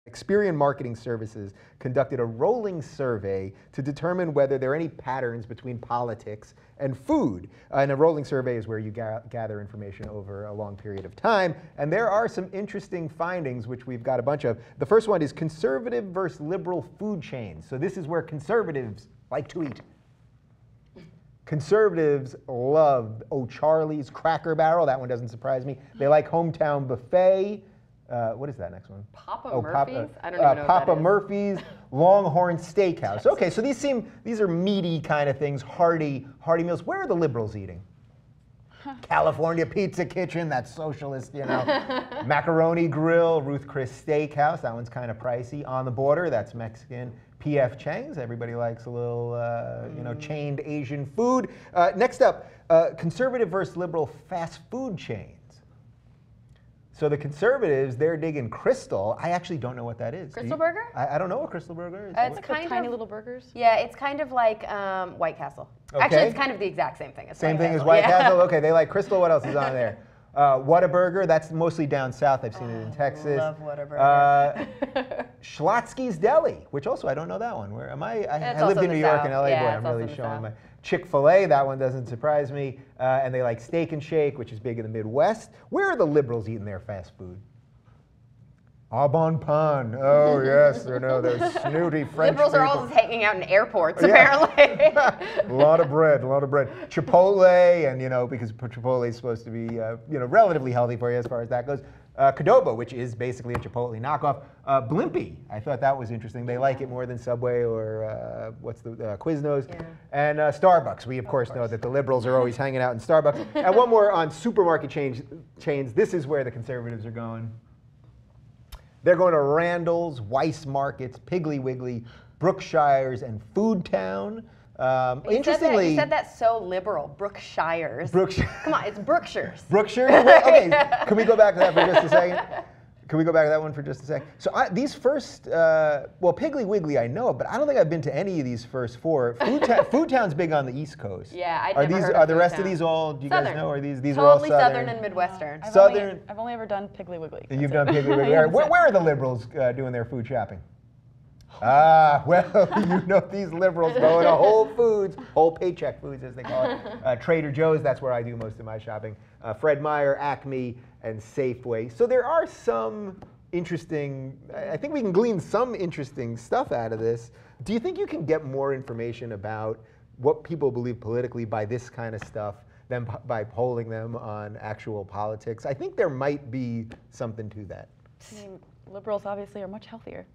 Experian Marketing Services conducted a rolling survey to determine whether there are any patterns between politics and food. And a rolling survey is where you gather information over a long period of time. And there are some interesting findings, which we've got a bunch of. The first one is conservative versus liberal food chains. So this is where conservatives like to eat. Conservatives love O'Charley's, Cracker Barrel. That one doesn't surprise me. They like Hometown Buffet. What is that next one? Papa Murphy's? I don't even know Papa what that is. Murphy's, Longhorn Steakhouse. Okay, so these are meaty kind of things, hearty meals. Where are the liberals eating? California Pizza Kitchen, that's socialist, you know. Macaroni Grill, Ruth Chris Steakhouse, that one's kind of pricey. On the Border, that's Mexican. P.F. Chang's, everybody likes a little, chained Asian food. Next up, conservative versus liberal fast food chains. So the conservatives, they're digging Crystal. I actually don't know what that is. Crystal Burger? I don't know what Crystal Burger is. It's kind of tiny little burgers. Yeah, it's kind of like White Castle. Okay. Actually, it's kind of the exact same thing as Same White thing Castle. as White Yeah. Castle? Okay, they like Crystal. What else is on there? Whataburger, that's mostly down south. I've seen it in Texas. Love Whataburger. Schlotsky's Deli, which also I don't know that one. Where am I? It's I lived also in the New York South. and LA. Yeah, Boy, it's I'm also really in the showing South. my Chick-fil-A. That one doesn't surprise me. And they like Steak and Shake, which is big in the Midwest. Where are the liberals eating their fast food? Au bon pain. Oh yes, or no, those snooty French Liberals are people. all just hanging out in airports, Yeah. apparently. a lot of bread. Chipotle, and because Chipotle is supposed to be relatively healthy for you as far as that goes. Qdoba, which is basically a Chipotle knockoff. Blimpie, I thought that was interesting. They like it more than Subway or what's the Quiznos. Yeah. And Starbucks. We of course know that the liberals are always hanging out in Starbucks. And one more on supermarket chains. This is where the conservatives are going. They're going to Randall's, Weiss Markets, Piggly Wiggly, Brookshire's, and Foodtown. Interestingly, you said that so liberal. Brookshire's. Come on, it's Brookshire's. Brookshire's? Well, okay, can we go back to that for just a second? Can we go back to that one for just a sec? So these first, Piggly Wiggly I know, but I don't think I've been to any of these first four. Foodtown's big on the East Coast. Yeah, I'd Are never these? heard Are of the rest of Foodtown. these all? Do you Southern. guys know? Are these are Totally all Southern and Midwestern. I've only ever done Piggly Wiggly. You've done Piggly Wiggly. All right, where are the liberals doing their food shopping? Well, these liberals go to Whole Foods, Whole Paycheck Foods as they call it. Trader Joe's, that's where I do most of my shopping. Fred Meyer, Acme, and Safeway. So there are some interesting, I think we can glean some interesting stuff out of this. Do you think you can get more information about what people believe politically by this kind of stuff than by polling them on actual politics? I think there might be something to that. I mean, liberals obviously are much healthier.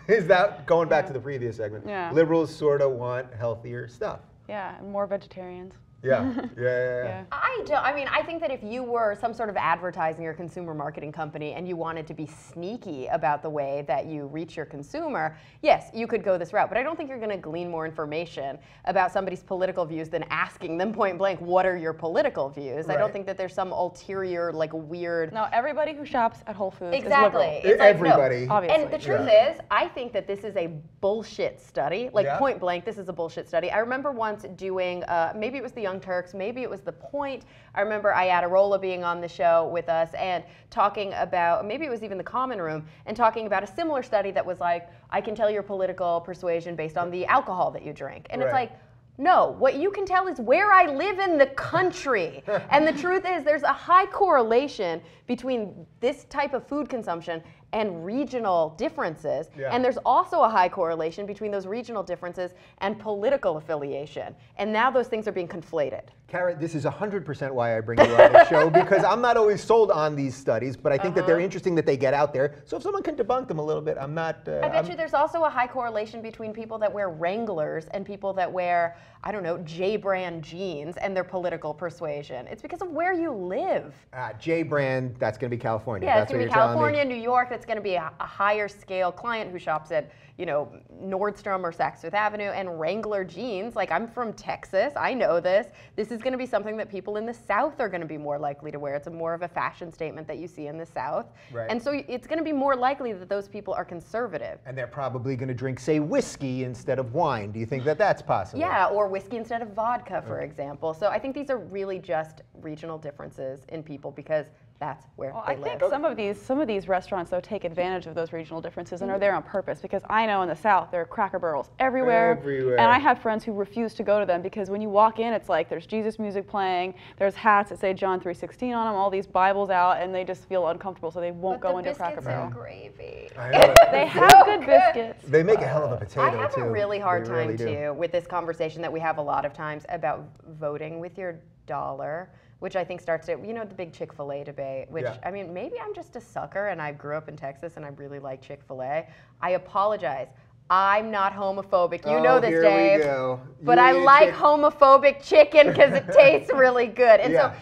Is that going back to the previous segment? Yeah. Liberals sort of want healthier stuff. Yeah, and more vegetarians. Yeah. I think that if you were some sort of advertising or consumer marketing company and you wanted to be sneaky about the way that you reach your consumer, yes, you could go this route. But I don't think you're going to glean more information about somebody's political views than asking them point blank, what are your political views? Right. I don't think that there's some ulterior, weird... No, everybody who shops at Whole Foods Exactly. is liberal. It's like, everybody. no. Obviously. And the truth is, I think that this is a bullshit study. Point blank, this is a bullshit study. I remember once doing, maybe it was the Young Turks, maybe it was The Point. I remember Ayatarola being on the show with us and talking about, maybe it was even the Common Room, and talking about a similar study that was like, I can tell your political persuasion based on the alcohol that you drink. And it's like, no, what you can tell is where I live in the country. And the truth is there's a high correlation between this type of food consumption and regional differences. Yeah. And there's also a high correlation between those regional differences and political affiliation. And now those things are being conflated. Cara, this is 100% why I bring you on the show, because I'm not always sold on these studies, but I think that they're interesting that they get out there. So if someone can debunk them a little bit, I'm not... I bet you there's also a high correlation between people that wear Wranglers and people that wear, I don't know, J-brand jeans and their political persuasion. It's because of where you live. J-brand, that's going to be California. Yeah, that's it's going to be California, New York. That's going to be a higher scale client who shops at, Nordstrom or Saks Fifth Avenue, and Wrangler jeans. Like, I'm from Texas. I know this. This is going to be something that people in the South are going to be more likely to wear. It's more of a fashion statement that you see in the South. Right. And so it's going to be more likely that those people are conservative. And they're probably going to drink, say, whiskey instead of wine. Do you think that that's possible? Yeah, or whiskey instead of vodka, for example. So I think these are really just regional differences in people because that's where Well, they I think live. some of these restaurants though take advantage of those regional differences and are there on purpose, because I know in the South there are Cracker Barrels everywhere. Everywhere. And I have friends who refuse to go to them because when you walk in, it's like there's Jesus music playing, there's hats that say John 3:16 on them, all these Bibles out, and they just feel uncomfortable, so they won't go into Cracker Barrel. Gravy. I know. They have good biscuits. They make a hell of a potato, I have too. a really hard They time really do. too with this conversation that we have a lot of times about voting with your dollar, which I think starts at, you know, the big Chick-fil-A debate, which, Yeah. I mean, maybe I'm just a sucker and I grew up in Texas and I really like Chick-fil-A. I apologize. I'm not homophobic. You know this, here Dave. we go. But You I eat like chick- homophobic chicken because it tastes really good. And Yeah. so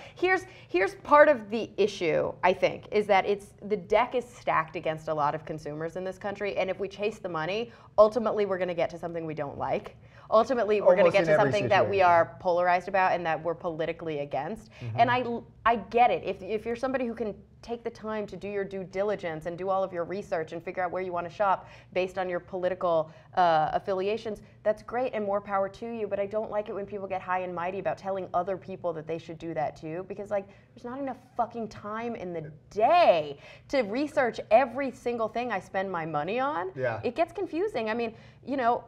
here's part of the issue, I think, is that the deck is stacked against a lot of consumers in this country. And if we chase the money, ultimately we're going to get to something we don't like. Ultimately, we're going to Almost get in to every something that we situation. are polarized about and that we're politically against. And I get it. If you're somebody who can take the time to do your due diligence and do all of your research and figure out where you want to shop based on your political affiliations, that's great and more power to you. But I don't like it when people get high and mighty about telling other people that they should do that too, because like there's not enough fucking time in the day to research every single thing I spend my money on. Yeah. It gets confusing. I mean, you know,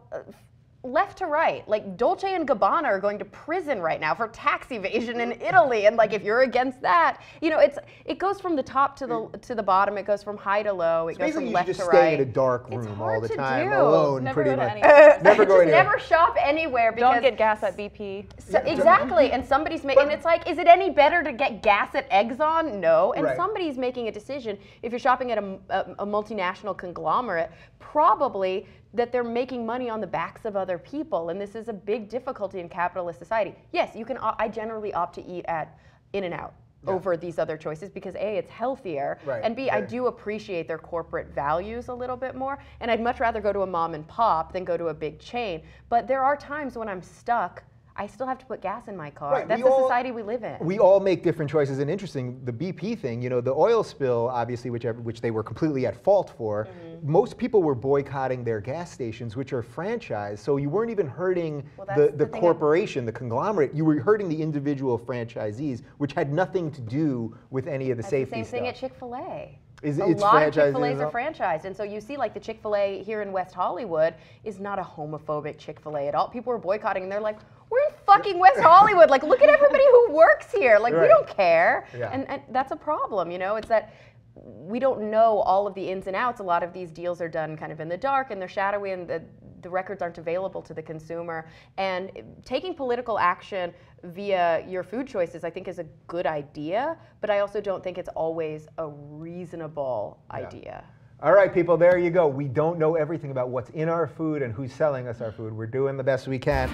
left to right, like Dolce and Gabbana are going to prison right now for tax evasion in Italy, and like if you're against that, you know, it goes from the top to the bottom. It goes from high to low. It goes Basically, from you left should to just stay right. in a dark It's room all hard the to time, do. alone, Never pretty go to much. any Never go Just anywhere. never shop anywhere because Don't get gas at BP. So, exactly, and somebody's making. And it's like, is it any better to get gas at Exxon? No, and Right. somebody's making a decision. If you're shopping at a multinational conglomerate, probably that they're making money on the backs of other people, and this is a big difficulty in capitalist society. Yes, you can. I generally opt to eat at In-N-Out over these other choices because A, it's healthier, Right, and B, I right. do appreciate their corporate values a little bit more, and I'd much rather go to a mom and pop than go to a big chain. But there are times when I'm stuck. I still have to put gas in my car. Right, That's we the all- society we live in. We all make different choices, and interesting, the BP thing, you know, the oil spill, obviously, which they were completely at fault for, most people were boycotting their gas stations, which are franchised, so you weren't even hurting Well, that's the the thing corporation, the conglomerate, you were hurting the individual franchisees, which had nothing to do with any of the That's safety the same thing at stuff. Chick-fil-A. Is A it's lot of franchised Chick-fil-A's as are well? franchised, and so you see like the Chick-fil-A here in West Hollywood is not a homophobic Chick-fil-A at all. People are boycotting and they're like, we're in fucking West Hollywood. Like, look at everybody who works here. Like, we Right. don't care. Yeah. And that's a problem, you know? It's that we don't know all of the ins and outs. A lot of these deals are done kind of in the dark and they're shadowy and the records aren't available to the consumer. And taking political action via your food choices, I think, is a good idea, but I also don't think it's always a reasonable idea. All right, people, there you go. We don't know everything about what's in our food and who's selling us our food. We're doing the best we can.